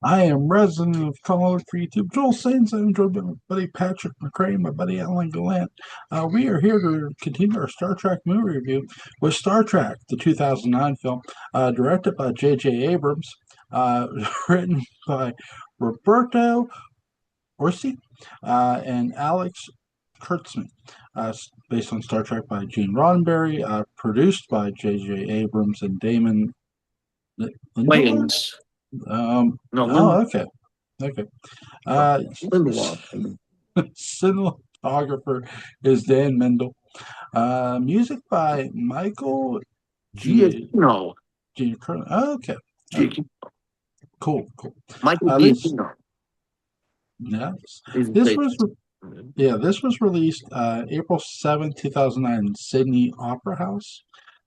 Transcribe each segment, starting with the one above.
I am resident of Colorado for YouTube. Joel Sains. I'm joined by my buddy Patrick McCray and my buddy Alan Gallant. We are here to continue our Star Trek movie review with Star Trek, the 2009 film, directed by J.J. Abrams, uh, written by Roberto Orsi and Alex Kurtzman, based on Star Trek by Gene Roddenberry, produced by J.J. Abrams and Damon Lindelof. Wayans. No, Oh, okay. Okay. Uh, Lindelof. cinematographer is Dan Mendel. Music by Michael G. Giacchino. Oh, okay. Giacchino. Cool, cool. Michael This, Giacchino. yes. He's This the- was, yeah, this was released April 7th, 2009 in Sydney Opera House.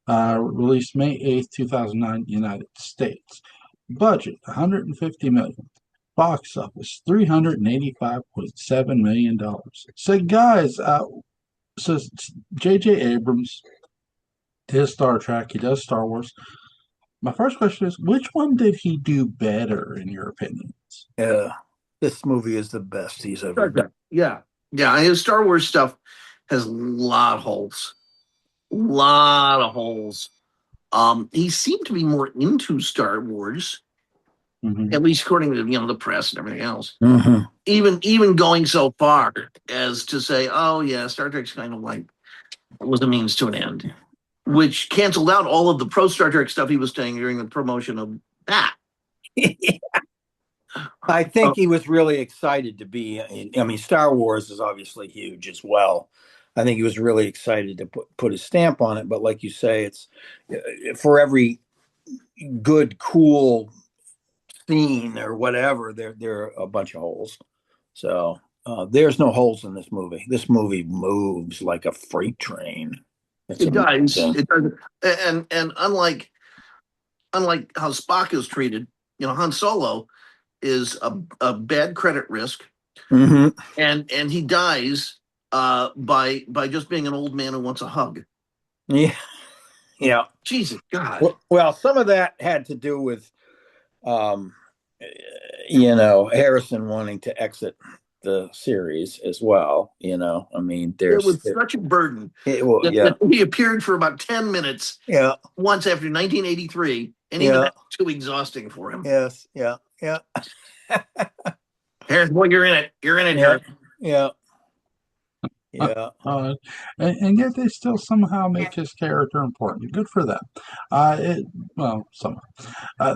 Released May 8th, 2009, United States. Budget 150 million. Box office $385.7 million. So, guys, so J.J. Abrams, his Star Trek, he does Star Wars. My first question is, which one did he do better, in your opinions? Yeah, this movie is the best he's ever done. Yeah. Yeah. His Star Wars stuff has a lot of holes. Lot of holes. He seemed to be more into Star Wars, Mhm. at least according to the press and everything else. Mm-hmm. Even going so far as to say, "Oh yeah, Star Trek's kind of like was a means to an end," which canceled out all of the pro Star Trek stuff he was saying during the promotion of that. I think he was really excited to be. I mean, Star Wars is obviously huge as well. I think he was really excited to put his stamp on it. But like you say, it's for every good, cool scene or whatever, there are a bunch of holes. So there's no holes in this movie. This movie moves like a freight train. It does. It does. And unlike how Spock is treated, Han Solo is a bad credit risk, Mm-hmm. and he dies by just being an old man who wants a hug. Yeah, yeah. Jesus God. Well, some of that had to do with, Harrison wanting to exit the series as well. I mean, It was such a burden. Yeah, He appeared for about 10 minutes. Yeah. Once after 1983, and even that's too exhausting for him. Yes. Yeah. Yeah. Harrison, boy, you're in it. You're in it, Harrison. Yeah. Yeah. And yet they still somehow make his character important. Good for them. Somehow.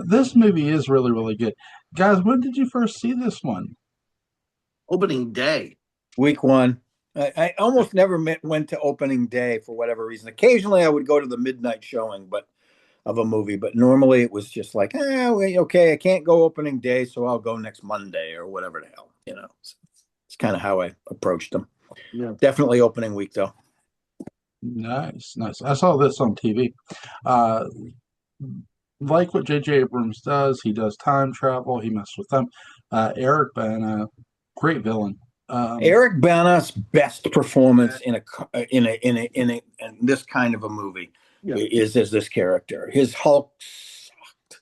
This movie is really, really good. Guys, when did you first see this one? Opening day. Week 1. I almost never went to opening day for whatever reason. Occasionally I would go to the midnight showing of a movie, but normally it was just like, okay, I can't go opening day, so I'll go next Monday or whatever the hell. It's kind of how I approached them. Yeah. Definitely opening week, though. Nice. I saw this on TV. Like what J.J. Abrams does, he does time travel. He messes with them. Eric Bana, great villain. Eric Bana's best performance in this kind of a movie is as this character. His Hulk sucked.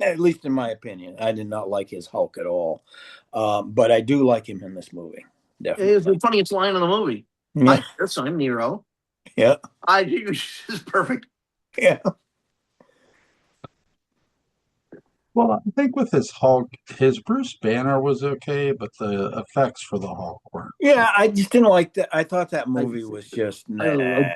At least in my opinion, I did not like his Hulk at all. But I do like him in this movie. Definitely. It's the funniest line in the movie. Yeah. I'm Nero. Yeah. It's perfect. Yeah. Well, I think with his Hulk, his Bruce Banner was okay, but the effects for the Hulk weren't. Yeah, I just didn't like that. I thought that movie was just nah.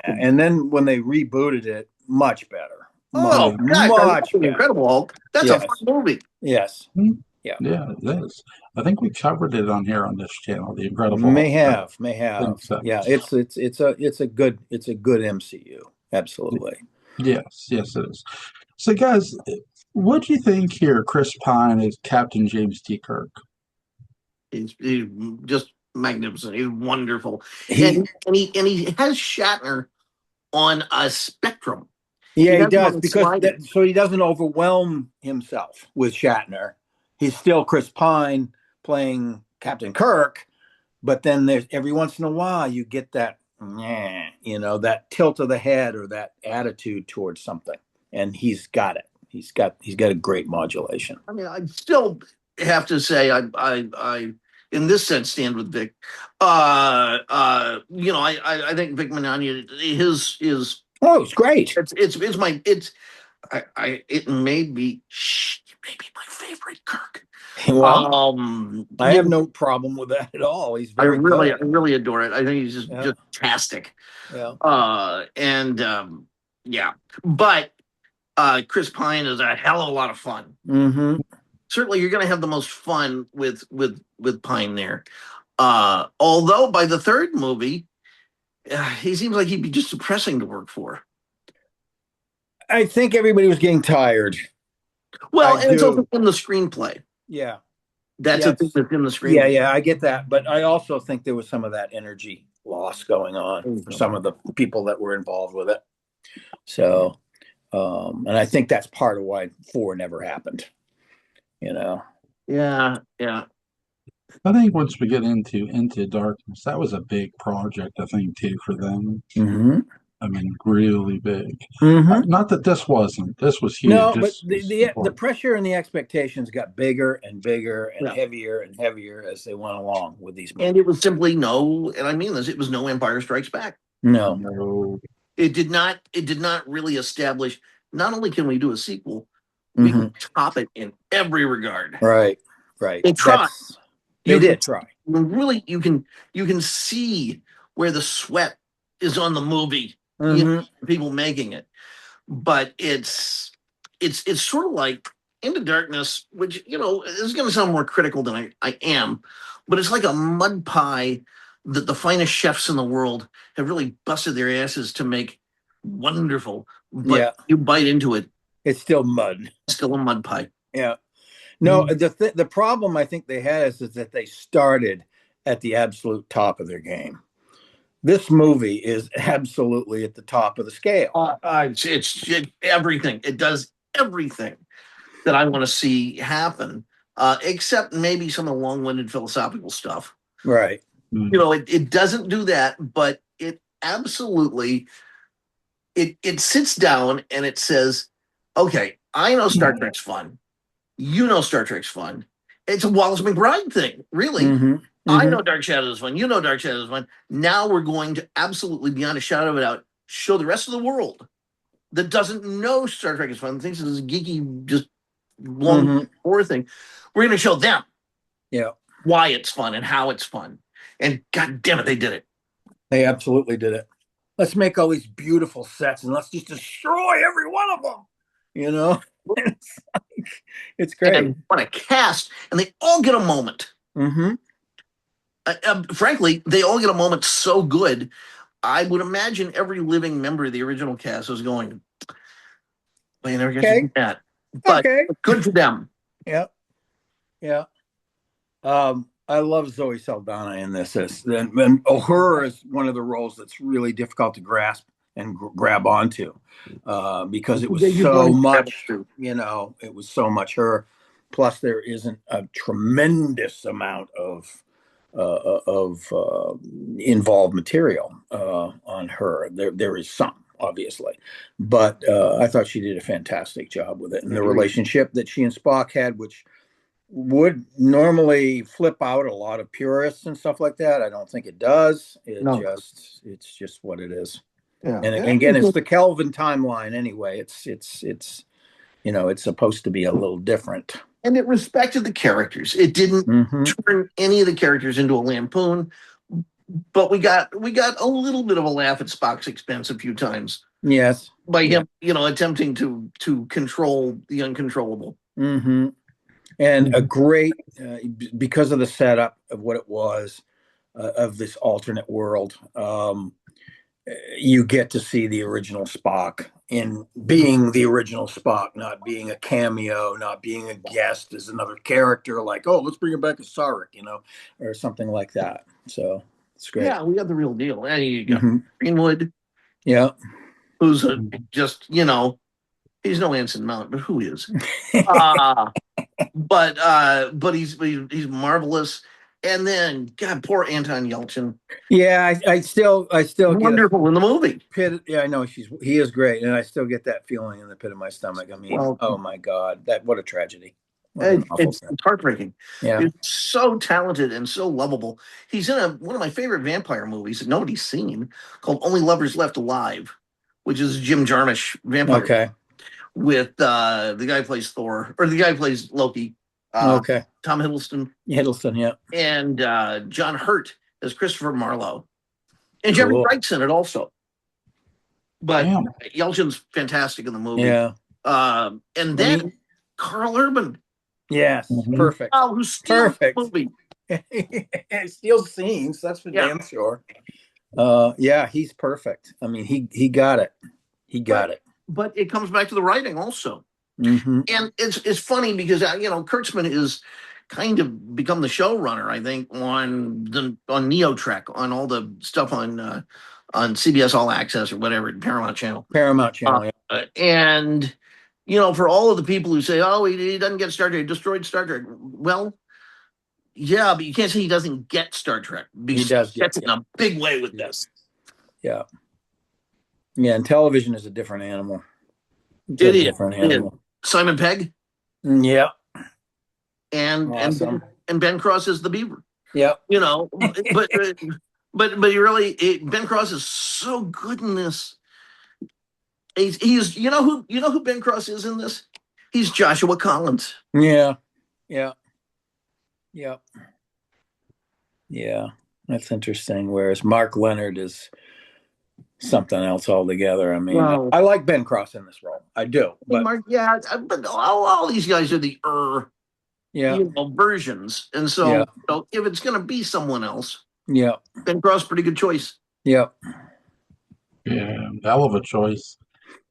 And then when they rebooted it, much better. Much better. Incredible Hulk. That's a fun movie. Yes. Mm-hmm. Yeah, it is. I think we covered it on here on this channel. The Incredible Hulk. May have. So. Yeah, it's a good MCU. Absolutely. Yes, it is. So, guys, what do you think here? Chris Pine is Captain James T. Kirk. He's just magnificent. He's wonderful, and he has Shatner on a spectrum. Yeah, he does so he doesn't overwhelm himself with Shatner. He's still Chris Pine playing Captain Kirk, but then there's every once in a while you get that, that tilt of the head or that attitude towards something, and he's got it. He's got a great modulation. I mean, I still have to say, I in this sense, stand with Vic. I think Vic Mignogna, his, Oh, it's great. it's my, it's, it may be my favorite Kirk. Well, I you have know, no problem with that at all. He's I very really, good. I really adore it. I think he's just Yeah. just fantastic. Yeah. Yeah, but Chris Pine is a hell of a lot of fun. Mm-hmm. Certainly, you're going to have the most fun with Pine there. Although by the third movie, he seems like he'd be just depressing to work for. I think everybody was getting tired. Well, I and it's do. also in the screenplay. Yeah. That's a Yes. thing that's in the Yeah, screenplay. yeah, I get that. But I also think there was some of that energy loss going on for some of the people that were involved with it. So, and I think that's part of why 4 never happened, you know. Yeah, yeah. I think once we get into Darkness, that was a big project, I think, too, for them. Mm-hmm. I mean, really big. Mm-hmm. Not that this wasn't. This was huge. No, but This was the important. pressure and the expectations got bigger and bigger and Yeah. heavier and heavier as they went along with these movies. And it was simply no, and I mean this, it was no Empire Strikes Back. No. No. It did not really establish, not only can we do a sequel, we Mm-hmm. can top it in every regard. Right, right. They tried. They You did can- try. Really, you can see where the sweat is on the movie, Mm-hmm. people making it. But it's sort of like Into Darkness, which is going to sound more critical than I am, but it's like a mud pie that the finest chefs in the world have really busted their asses to make wonderful. But Yeah. you bite into it, It's still mud. it's still a mud pie. Yeah. No, the problem I think they had is that they started at the absolute top of their game. This movie is absolutely at the top of the scale. It's everything. It does everything that I want to see happen, except maybe some of the long-winded philosophical stuff. Right. It doesn't do that, but it absolutely it sits down and it says, "Okay, I know Star Trek's fun. You know Star Trek's fun. It's a Wallace McBride thing, really. Mm-hmm. I know Dark Shadows is fun. You know Dark Shadows is fun. Now we're going to absolutely, beyond a shadow of a doubt, show the rest of the world that doesn't know Star Trek is fun, thinks it's this geeky, just long horror thing. We're going to show them why it's fun and how it's fun. And God damn it, they did it. They absolutely did it. Let's make all these beautiful sets and let's just destroy every one of them. It's great. And what a cast. And they all get a moment. Mm-hmm. Frankly, they all get a moment so good. I would imagine every living member of the original cast was going, well, you never get to do that. But good for them. Yeah. Yeah. I love Zoe Saldana in this. And her is one of the roles that's really difficult to grasp and grab onto because it was so much, it was so much her. Plus, there isn't a tremendous amount of involved material on her. There is some, obviously, but I thought she did a fantastic job with it. And the relationship that she and Spock had, which would normally flip out a lot of purists and stuff like that. I don't think it does. It's just what it is. Yeah. And again, it's the Kelvin timeline anyway. It's supposed to be a little different. And it respected the characters. It didn't turn any of the characters into a lampoon. But we got a little bit of a laugh at Spock's expense a few times. Yes. By him, attempting to control the uncontrollable. Mm-hmm. And a great, because of the setup of what it was, of this alternate world, you get to see the original Spock in being the original Spock, not being a cameo, not being a guest as another character, like, oh, let's bring him back as Sarek, or something like that. So it's great. Yeah, we got the real deal. And you got Greenwood. Yeah. Who's just, he's no Anson Mount, but who is? But he's marvelous. And then, God, poor Anton Yelchin. Yeah, I still get Wonderful in the movie. pit. Yeah, I know he is great, and I still get that feeling in the pit of my stomach. I mean, Well, oh my God, what a tragedy! What an awful it's thing. heartbreaking. Yeah. He's so talented and so lovable. He's in one of my favorite vampire movies that nobody's seen called Only Lovers Left Alive, which is a Jim Jarmusch vampire Okay. with the guy who plays Thor, or the guy who plays Loki, Okay. Tom Hiddleston, Hiddleston. Yeah. and John Hurt as Christopher Marlowe. And Jeffrey Cool. Wright's in it also. But Damn. Yelchin's fantastic in the movie. Yeah. And then Carl Urban. Yes. Mhm. Perfect. Oh, who steals the movie. Steals scenes. That's for damn sure. Yeah, he's perfect. I mean, he got it. He got it. But it comes back to the writing also. Mm-hmm. And it's funny because Kurtzman is kind of become the showrunner, I think, on Neo Trek, on all the stuff on CBS All Access or whatever, Paramount Channel. Yeah. And for all of the people who say, "Oh, he doesn't get Star Trek, he destroyed Star Trek," well, yeah, but you can't say he doesn't get Star Trek. He does get it in a big way with this. Yeah. Yeah, and television is a different animal. It is. Different animal. Simon Pegg. Yeah. And awesome. and Ben Cross is the Beaver. Yeah. But you really, Ben Cross is so good in this. He's you know who Ben Cross is in this? He's Joshua Collins. Yeah. That's interesting. Whereas Mark Leonard is something else altogether. I mean, I like Ben Cross in this role. I do. But but all these guys are the versions. And so if it's going to be someone else, Ben Cross, pretty good choice. Yeah, hell of a choice.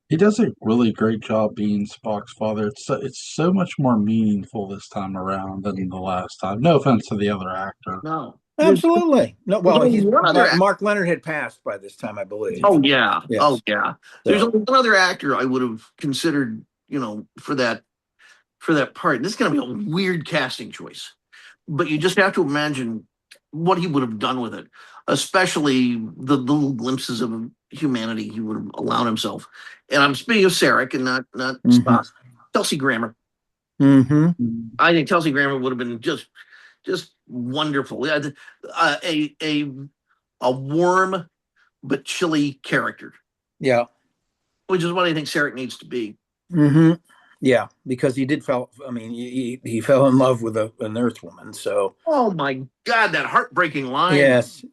He does a really great job being Spock's father. It's so much more meaningful this time around than the last time. No offense to the other actor. No, absolutely. No, well, Mark Leonard had passed by this time, I believe. Oh yeah, yes. Oh yeah. There's only one other actor I would have considered, for that part. This is going to be a weird casting choice, but you just have to imagine what he would have done with it, especially the little glimpses of humanity he would have allowed himself. And I'm speaking of Sarek and not Spock. Kelsey Grammer. Mm-hmm. I think Kelsey Grammer would have been just wonderful. A warm but chilly character. Yeah. Which is what I think Sarek needs to be. Mm-hmm. Yeah, because he fell in love with an Earth woman. So. Oh my God, that heartbreaking line. Yes.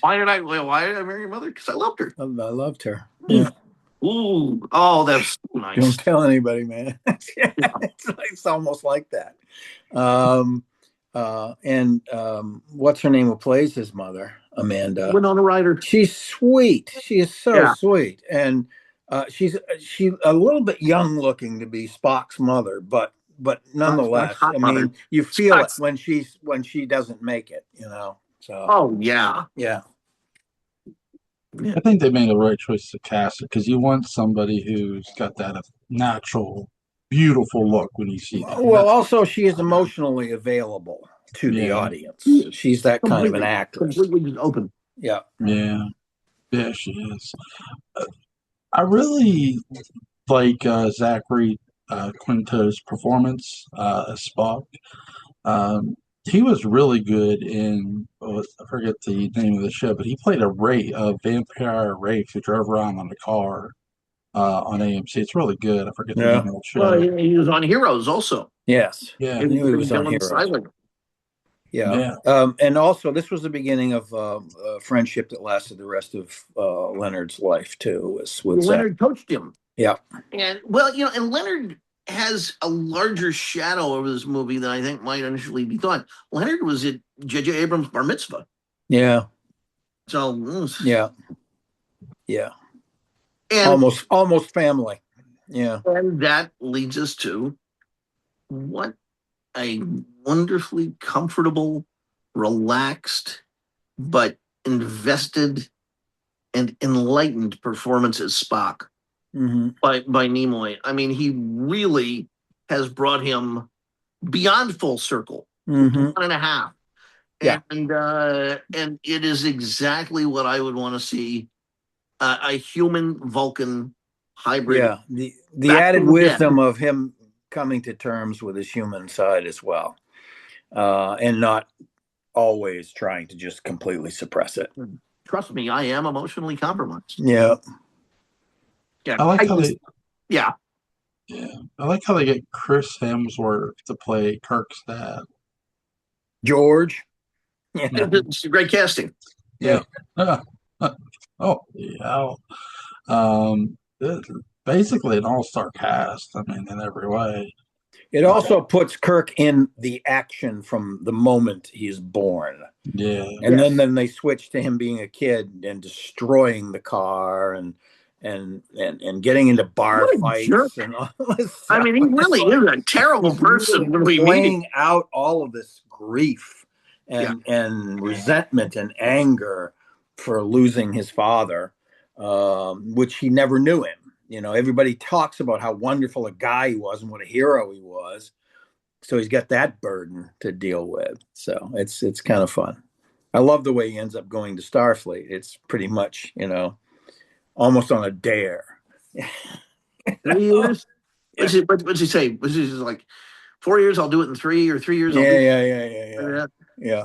Why did I marry your mother? Because I loved her. I loved her. Yeah. Ooh. Oh, that's so nice. Don't tell anybody, man. It's almost like that. What's her name who plays his mother? Amanda. Winona Ryder. She's sweet. She is so sweet. And she's a little bit young looking to be Spock's mother, but nonetheless, I mean, you feel it when she doesn't make it, So. Oh yeah. I think they made the right choice to cast it because you want somebody who's got that natural, beautiful look when you see them. Well, also she is emotionally available to the audience. She's that kind of an actress. Completely open. Yeah, she is. I really like Zachary Quinto's performance as Spock. He was really good in, I forget the name of the show, but he played a vampire Wraith who drove around on a car on AMC. It's really good. I forget the name of the show. Well, he was on Heroes also. Yes. Yeah. I knew he was on Heroes. Yeah. And also, this was the beginning of a friendship that lasted the rest of Leonard's life, too. Leonard coached him. Yeah. And, and Leonard has a larger shadow over this movie than I think might initially be thought. Leonard was at J.J. Abrams' bar mitzvah. Yeah. So. Yeah. And almost family. Yeah. And that leads us to what a wonderfully comfortable, relaxed, but invested and enlightened performance as Spock. By Nimoy. I mean, he really has brought him beyond full circle, 1.5. Yeah. And it is exactly what I would want to see, a human Vulcan hybrid. Yeah, the Back added from the dead. wisdom of him coming to terms with his human side as well, and not always trying to just completely suppress it. Trust me, I am emotionally compromised. Yeah, Yeah, I like how they yeah. yeah, I like how they get Chris Hemsworth to play Kirk's dad. George. Yeah, It's great casting. yeah. Oh yeah. Basically an all-star cast. I mean, in every way. It also puts Kirk in the action from the moment he's born. Yeah. And Yes. then they switch to him being a kid and destroying the car and getting into bar What a fights jerk. and all this I stuff. mean, he really is a terrible He's person when we meet him. playing out all of this grief Yeah. and resentment and anger for losing his father, which he never knew him. You know, everybody talks about how wonderful a guy he was and what a hero he was. So he's got that burden to deal with. So it's kind of fun. I love the way he ends up going to Starfleet. It's pretty much, you know, almost on a dare. 3 years? What's he say? Was he like 4 years? I'll do it in 3, or 3 years? I'll do it. Yeah. Yeah.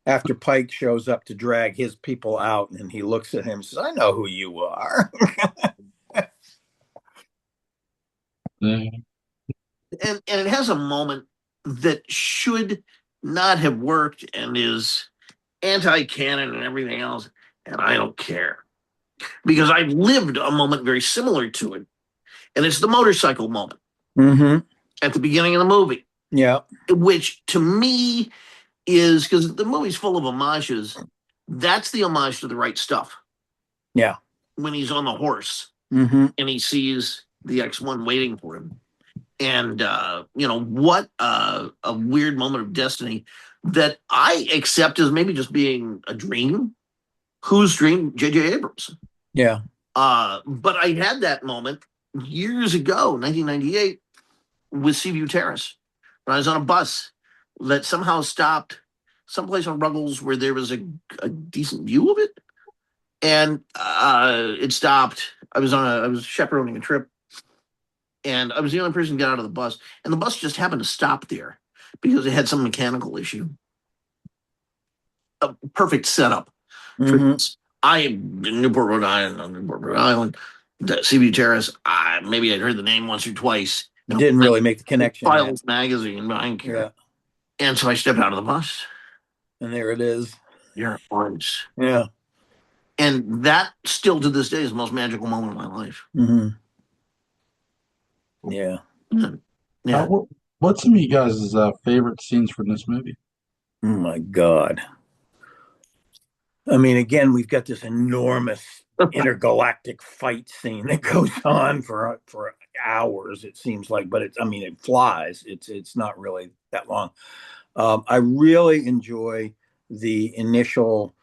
After Pike shows up to drag his people out, and he looks at him and says, I know who you are. Yeah. And it has a moment that should not have worked and is anti-canon and everything else, and I don't care. Because I've lived a moment very similar to it, and it's the motorcycle moment at the beginning of the movie. Yeah. Which to me is, because the movie's full of homages, that's the homage to The Right Stuff. Yeah. When he's on the horse and he sees the X-1 waiting for him. And, what a weird moment of destiny that I accept as maybe just being a dream. Whose dream? J.J. Abrams. Yeah. But I had that moment years ago, 1998, with Seaview Terrace, when I was on a bus that somehow stopped someplace on Ruggles where there was a decent view of it. And it stopped. I was chaperoning a trip, and I was the only person to get out of the bus. And the bus just happened to stop there because it had some mechanical issue. A perfect setup for this. I am in Newport, Rhode Island, the Seaview Terrace. Maybe I'd heard the name once or twice. Didn't really make the connection. Files magazine, but I didn't care. Yeah. And so I stepped out of the bus. And there it is. You're orange. Yeah. And that still to this day is the most magical moment of my life. Yeah. Yeah. What's some of you guys' favorite scenes from this movie? Oh my God. I mean, again, we've got this enormous intergalactic fight scene that goes on for hours, it seems like, but it flies. It's not really that long. I really enjoy the initial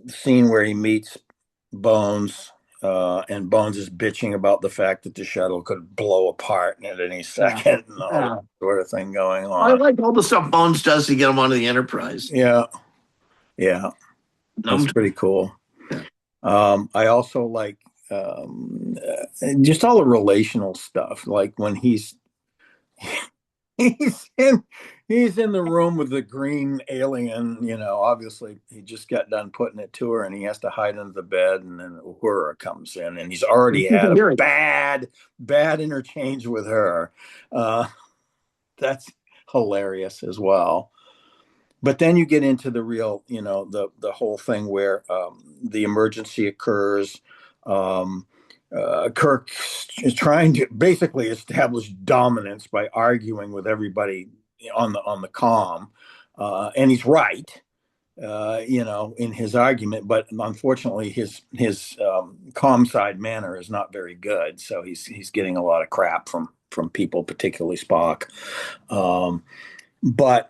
scene where he meets Bones, and Bones is bitching about the fact that the shuttle could blow apart at any second and all that sort of thing going on. I like all the stuff Bones does to get him onto the Enterprise. Yeah. That's pretty cool. I also like just all the relational stuff, like when he's in the room with the green alien, obviously he just got done putting it to her and he has to hide under the bed, and then Uhura comes in and he's already had a bad interchange with her. That's hilarious as well. But then you get into the real, the whole thing where the emergency occurs. Kirk is trying to basically establish dominance by arguing with everybody on the comm, and he's right, in his argument. But unfortunately, his comm side manner is not very good, so he's getting a lot of crap from people, particularly Spock. But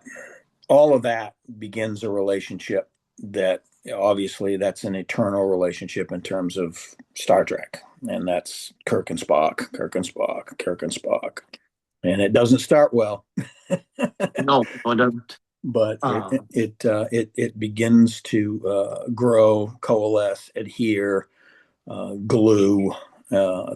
all of that begins a relationship that obviously that's an eternal relationship in terms of Star Trek. And that's Kirk and Spock. And it doesn't start well. No, it doesn't. but Uh, it begins to grow, coalesce, adhere, glue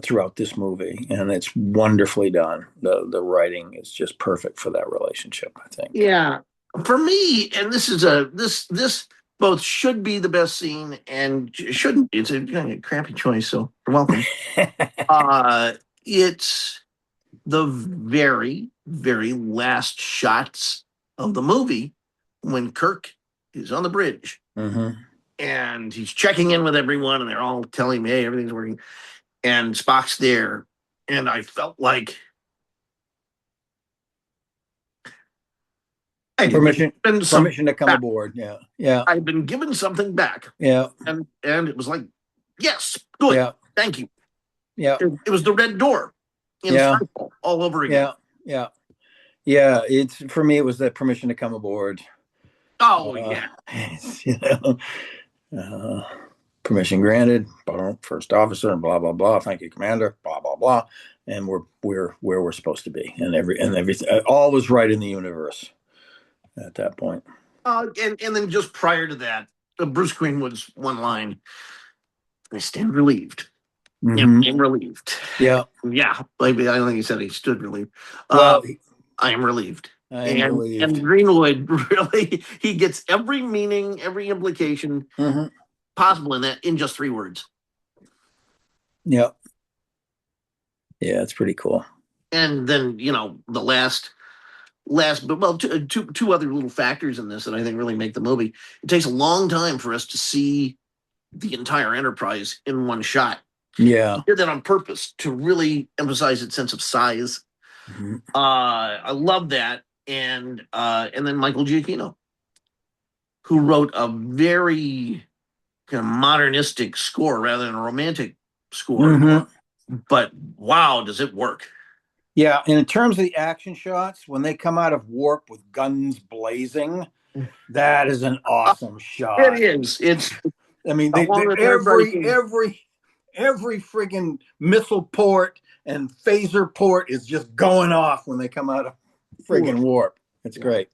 throughout this movie, and it's wonderfully done. The writing is just perfect for that relationship, I think. yeah, for me, and this both should be the best scene and shouldn't be. It's a kind of crappy choice, so you're welcome. Uh, it's the very, very last shots of the movie when Kirk is on the bridge Hmm. and he's checking in with everyone, and they're all telling me, "Hey, everything's working," and Spock's there, and I felt like I'd been Permission, given something permission to come back. aboard. Yeah, yeah, I'd been given something back, yeah, and it was like, yes, good, yeah, thank you. yeah, It was the red door in yeah, Skyfall all over again. yeah, yeah, yeah. It's for me. It was that permission to come aboard. Oh yeah, You know, uh, permission granted. First officer, and blah blah blah. Thank you, commander. Blah blah blah. And we're where we're supposed to be, and everything. All was right in the universe at that point. and then just prior to that, Bruce Greenwood's one line: "I stand relieved." Yeah, Hmm. I'm relieved. Yeah. Yeah, maybe I don't think he said he stood relieved. Well, I am relieved. I am And relieved. Greenwood really he gets every meaning, every implication Hmm. possible in that in just 3 words. Yeah. Yeah, it's pretty cool. And then the last but well two other little factors in this that I think really make the movie. It takes a long time for us to see the entire Enterprise in one shot. Yeah. He did that on purpose to really emphasize its sense of size. Hmm. I love that, and then Michael Giacchino, who wrote a very kind of modernistic score rather than a romantic score. Hmm. But wow, does it work? Yeah, and in terms of the action shots, when they come out of warp with guns blazing, that is an awesome It shot. is. It's I mean, along with every friggin' missile port and phaser port is just going off when they come out of friggin' warp. It's great.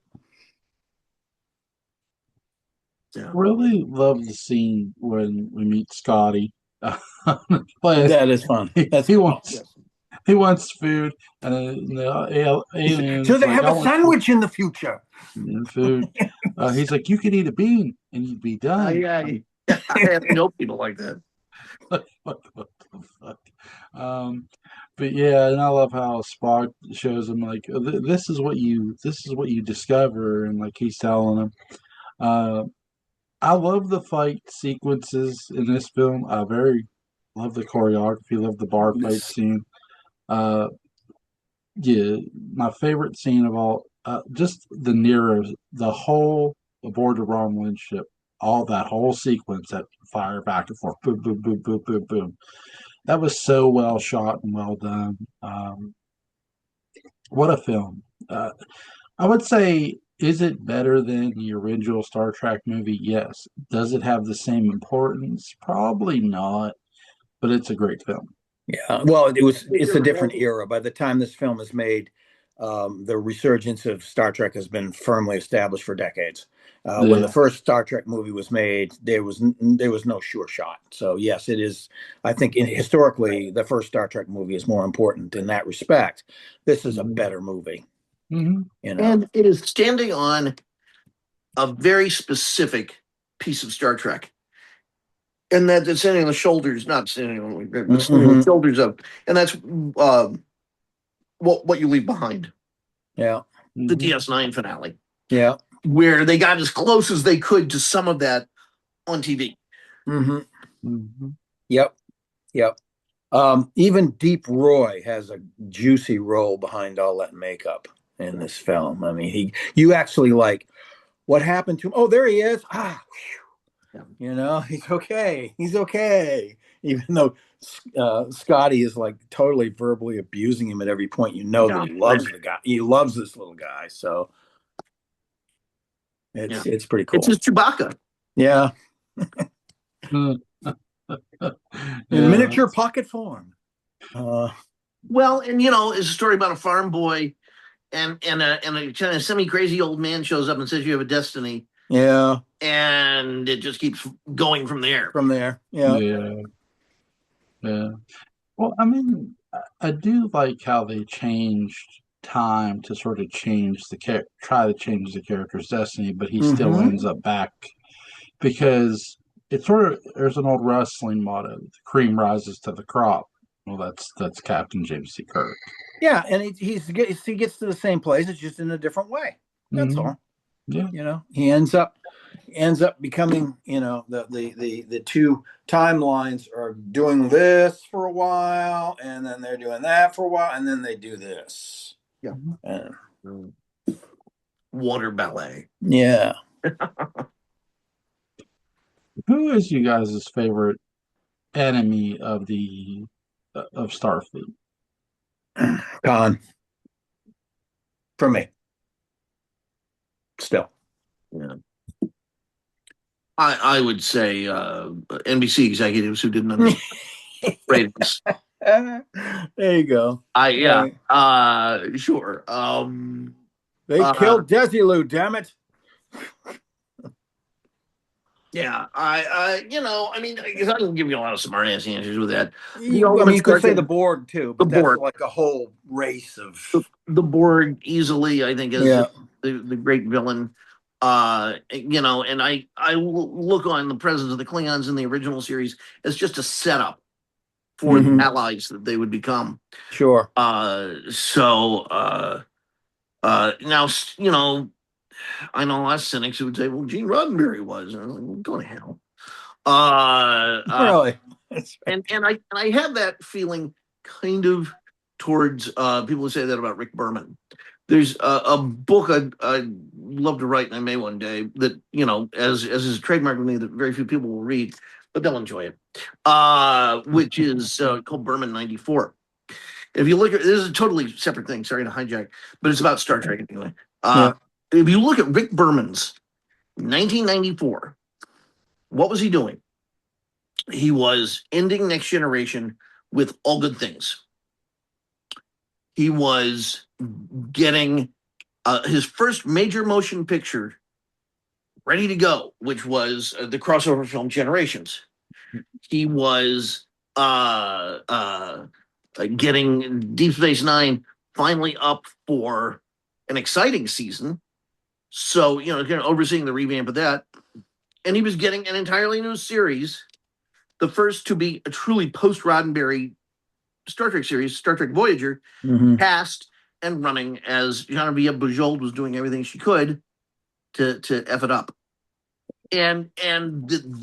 Yeah. Really love the scene when we meet Scotty. That is fun. He wants food, and the aliens So they like, have I a want sandwich in the future. food. He's like, you could eat a bean and you'd be done. Yeah, I know people like that. What the fuck? But yeah, and I love how Spock shows him like, this is what you discover, and like he's telling him. Uh, I love the fight sequences in this film. I very love the choreography, love the bar fight scene. Uh, yeah, my favorite scene of all, just the Neros, the whole aboard the Romulan ship, all that whole sequence, that fire back and forth, boom, boom, boom, boom, boom, boom. That was so well shot and well done. What a film! I would say, is it better than the original Star Trek movie? Yes. Does it have the same importance? Probably not, but it's a great film. Yeah, well, it's a different era. By the time this film is made, the resurgence of Star Trek has been firmly established for decades. When the Yeah. first Star Trek movie was made, there was no sure shot. So yes, it is. I think historically, the first Star Trek movie is more important in that respect. This is a better movie, Mm-hmm. And it is standing on a very specific piece of Star Trek. And that it's standing on the shoulders, not standing on, but standing on the shoulders of, and that's what you leave behind. Yeah. The DS9 finale. Yeah. Where they got as close as they could to some of that on TV. Mm-hmm. Mm-hmm. Yep. Yep. Even Deep Roy has a juicy role behind all that makeup in this film. I mean, you actually like what happened to him. Oh, there he is. He's okay. He's okay. Even though Scotty is like totally verbally abusing him at every point, that he loves the guy. He loves this little guy. So it's pretty cool. It's his Chewbacca. Yeah. Yeah. In miniature pocket form. Well, and it's a story about a farm boy and a kind of semi-crazy old man shows up and says you have a destiny, Yeah. and it just keeps going from there. Yeah. Yeah. Yeah. Well, I mean, I do like how they changed time to sort of change try to change the character's destiny, but he still Mm-hmm. ends up back because it's sort of there's an old wrestling motto: "The cream rises to the crop." Well, that's Captain James C. Kirk. Yeah, and he gets to the same place. It's just in a different way. That's Hmm. all. Yeah. He ends up becoming, the two timelines are doing this for a while, and then they're doing that for a while, and then they do this. Yeah. And, Water ballet. yeah. Who is you guys' favorite enemy of Starfleet? Con for me. Still. Yeah. I would say NBC executives who didn't understand ratings. There you go. Yeah. Right. Sure. They killed Desilu, damn it. Yeah, I mean, I can give you a lot of smart ass answers with that. You could say the Borg too, but The Borg. that's like a whole race of. The Borg easily, I think, is Yeah. the great villain. And I look on the presence of the Klingons in the original series as just a setup for the allies that they would become. Sure. Now, I know a lot of cynics who would say, well, Gene Roddenberry was. And I'm like, well, go to hell. Really? And I have that feeling kind of towards people who say that about Rick Berman. There's a book I'd love to write, and I may one day, that, as is a trademark with me, that very few people will read, but they'll enjoy it, which is called Berman 94. If you look at, this is a totally separate thing, sorry to hijack, but it's about Star Trek anyway. If you look at Rick Berman's 1994, what was he doing? He was ending Next Generation with All Good Things. He was getting his first major motion picture ready to go, which was the crossover film Generations. He was getting Deep Space Nine finally up for an exciting season. So, overseeing the revamp of that. And he was getting an entirely new series, the first to be a truly post-Roddenberry Star Trek series, Star Trek Voyager, cast and running as Genevieve Bujold was doing everything she could to F it up. And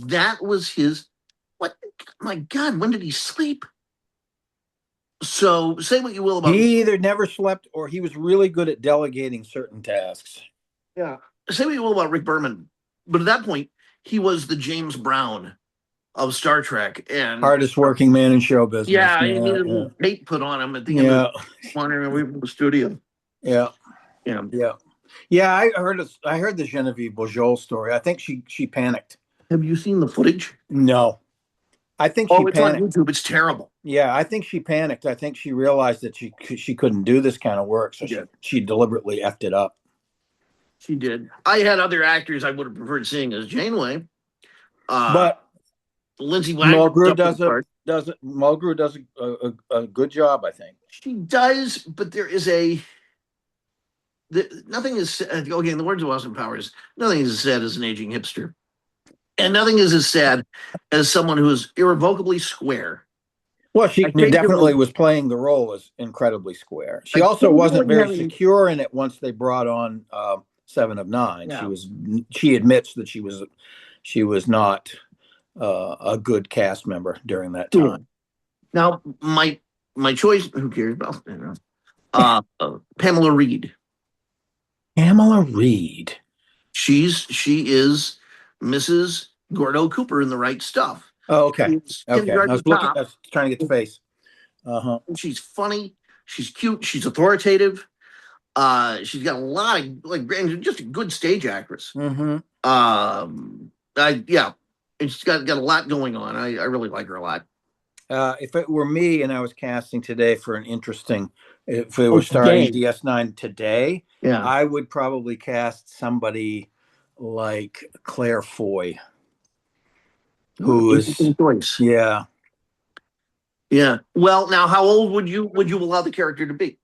that was his, what, my God, when did he sleep? So say what you will about... He either never slept or he was really good at delegating certain tasks. Yeah. Say what you will about Rick Berman, but at that point, he was the James Brown of Star Trek, and hardest working man in show business. Yeah, he needed a little tape put on him at the end of wandering away from the studio. Yeah. I heard the Genevieve Bujold story. I think she panicked. Have you seen the footage? No. I think she panicked. On YouTube. It's terrible. Yeah, I think she panicked. I think she realized that she couldn't do this kind of work, so she deliberately effed it up. She did. I had other actors I would have preferred seeing as Janeway. But Lindsay Wagner Mulgrew does a good job, I think. She does, but there is nothing is, okay, in the words of Austin Powers, nothing is as sad as an aging hipster. And nothing is as sad as someone who is irrevocably square. Well, she definitely was playing the role as incredibly square. She also wasn't very secure in it once they brought on 7 of 9. Yeah. She admits that she was not a good cast member during that time. Now, my choice, who cares about Pamela Reed. Pamela Reed. She is Mrs. Gordo Cooper in The Right Stuff. Oh, okay. Okay. I was trying to get the face. She's funny. She's cute. She's authoritative. She's got a lot of just a good stage actress. And she's got a lot going on. I really like her a lot. If it were me and I was casting today for an interesting if they were starring today. DS9 today, Yeah. I would probably cast somebody like Claire Foy, who is Interesting choice. yeah. Yeah. Well, now, how old would you allow the character to be?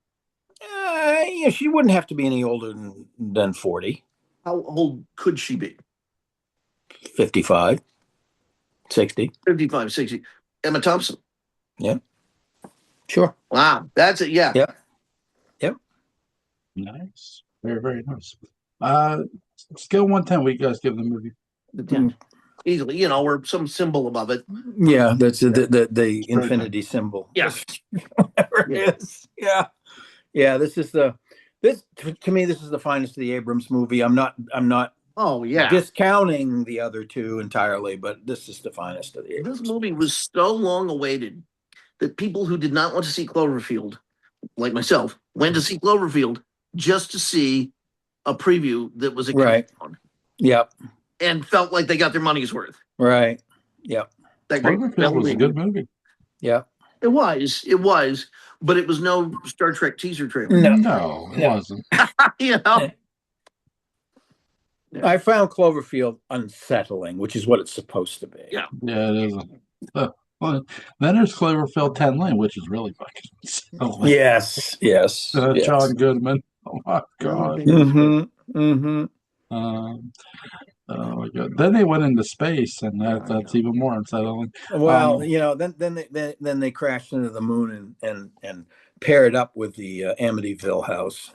Yeah, she wouldn't have to be any older than 40, How old could she be? 55, 60. 55, 60. Emma Thompson. Yeah, sure. Wow. That's it. Yeah. Yep. Yep. Nice. Very, very nice. Scale 1 to 10, what you guys give the movie? The 10. Easily, or some symbol above it. Yeah, that's the very infinity symbol. Yeah. Whatever Yeah. it is. Yeah. Yeah, this to me, this is the finest of the Abrams movie. I'm not Oh, yeah. discounting the other two entirely, but this is the finest of the This Abrams. movie was so long awaited that people who did not want to see Cloverfield, like myself, went to see Cloverfield just to see a preview that was a Right. countdown Yep. and felt like they got their money's worth. Right. Yep. That great Cloverfield was a good movie. Yep. It was, but it was no Star Trek teaser trailer. No, it wasn't. You know? I found Cloverfield unsettling, which is what it's supposed to be. Yeah. Yeah, it isn't. Well, then there's Cloverfield 10 Lane, which is really fucking silly. Yes. Yes. Yes. John Goodman. Oh my god. Mm-hmm. Mm-hmm. Oh my god. Then they went into space, and that's even more unsettling. Well, then they crashed into the moon and paired up with the Amityville house.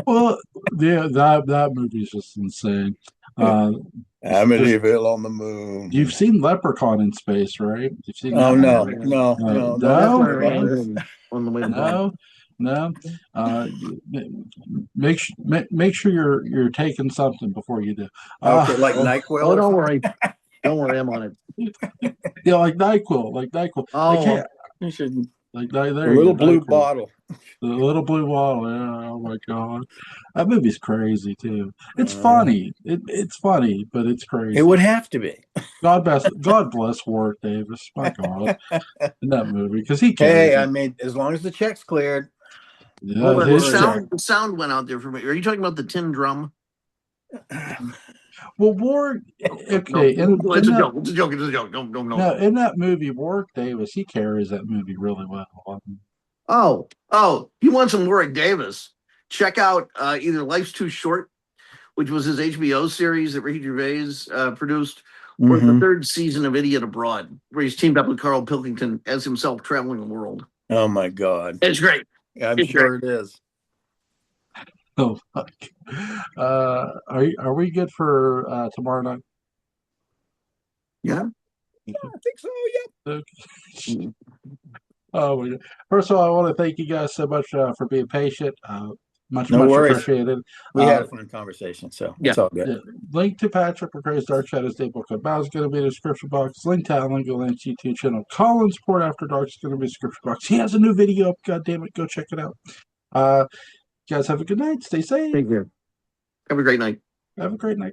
Well, yeah, that movie's just insane. Amityville on the moon. You've seen Leprechaun in space, right? You've seen Oh that no, one, right? no. On the way to No. Make sure you're taking something before you do. Okay, like NyQuil. Oh, don't worry. Don't worry, I'm on it. Yeah, like NyQuil. Oh, You should. Like there A you little go, blue NyQuil. bottle. The little blue bottle. Yeah, oh my god, that movie's crazy too. It's funny. It's funny, but it's crazy. It would have to be. God bless Warwick Davis. My God, in that movie because he carries Hey, it. I made as long as the check's cleared. Yeah, hold on. his The sound went out there for me. Are you talking about the tin drum? Well, Warwick. Okay, No, it's a joke. It's a joke. It's a joke. Don't. No, in that movie, Warwick Davis, he carries that movie really well. Oh, you want some Warwick Davis? Check out either Life's Too Short, which was his HBO series that Ricky Gervais produced, or the third season of Idiot Abroad, where he's teamed up with Carl Pilkington as himself traveling the world. Oh my God. It's great. I'm sure it is. Oh, fuck. Are we good for tomorrow night? Yeah. I think so. Yep. Okay. Oh my God. First of all, I want to thank you guys so much for being patient. Much worries. appreciated. We had a fun conversation, so it's all good. Yeah. Link to Patrick McCray's Dark Shadows Day book about is going to be in the description box. Link to Alan Gallant's YouTube channel. Colin's Port After Dark is going to be in the description box. He has a new video up. God damn it, go check it out. You guys have a good night. Stay safe. Take care. Have a great night. Have a great night.